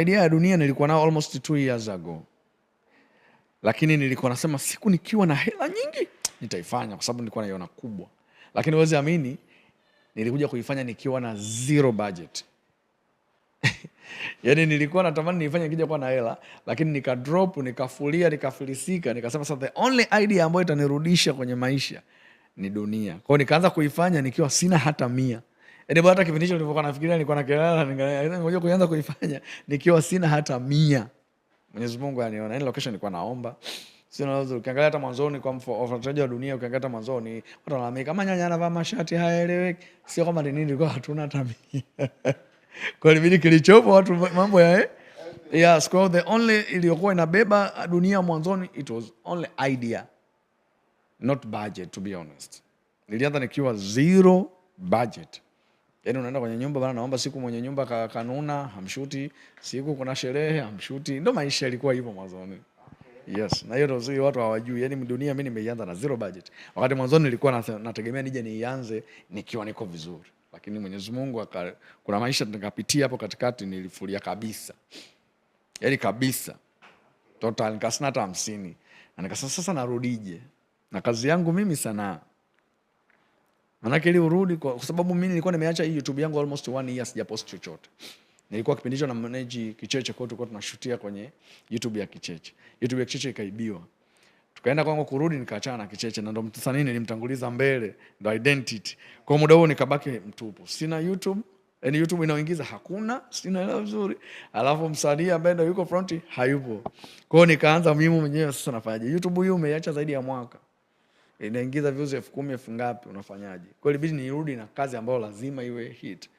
idea ya dunia nilikuwa nao almost 2 years ago, lakini nilikuwa nasema siku nikiwa na hela nyingi nitaifanya, kwa sababu nilikuwa naiona kubwa. Lakini huwezi amini, nilikuja kuifanya nikiwa na zero budget. Yani nilikuwa natamani niifanye nikija kuwa na hela, lakini nikadrop, nikafulia, nikafilisika, nikasema sasa the only idea ambayo itanirudisha kwenye maisha ni dunia. Kwa hiyo nikaanza kuifanya nikiwa sina hata 100. Yaani hata kipindi hicho nilikuwa nafikiria, nilikuwa na kelele, ngoja kuanza kuifanya nikiwa sina hata 100. Mwenyezi Mungu aniona. Yaani location nilikuwa naomba. Sio, ukiangalia hata mwanzoni kwa wafuatiliaji wa dunia, ukiangalia hata mwanzoni watu wanalalamika kama nyanya anavaa mashati hayaeleweki. Sio kama ni nini, ilikuwa hatuna hata 100. Kwa hiyo kilichopo watu mambo ya yes, kwa the only iliyokuwa inabeba dunia mwanzoni, it was only idea, not budget, to be honest. Nilianza nikiwa zero budget. Yaani unaenda kwenye nyumba bana, naomba siku mwenye nyumba kanuna, hamshuti, siku kuna sherehe, hamshuti. Ndio maisha yalikuwa hivyo mwanzoni. Yes, na hiyo ndio watu hawajui. Yaani dunia mimi nimeianza na zero budget. Wakati mwanzoni nilikuwa nategemea nije nianze nikiwa niko vizuri. Lakini Mwenyezi Mungu kuna maisha nikapitia hapo katikati, nilifulia kabisa. Yaani kabisa. Total nikasina hata 50. Na nikasema sasa narudije? Na kazi yangu mimi sanaa. Manake ili urudi, kwa sababu mimi nilikuwa nimeacha hii YouTube yangu almost 1 year sijapost chochote. Nilikuwa kipindi hicho na manage Kicheche, kwa tulikuwa tunashutia kwenye YouTube ya Kicheche. YouTube ya Kicheche ikaibiwa. Tukaenda kwangu kurudi, nikaachana na Kicheche, na ndo msanii nilimtanguliza mbele, ndo identity. Kwa muda huo nikabaki mtupu. Sina YouTube, yani YouTube inaoingiza hakuna, sina hela nzuri. Alafu msanii ambaye ndo yuko front hayupo. Kwa hiyo nikaanza mimi mwenyewe sasa nafanyaje? YouTube hiyo umeiacha zaidi ya mwaka. Inaingiza views 10,000 ngapi, unafanyaje? Kwa hiyo ilibidi nirudi na kazi ambayo lazima iwe hit.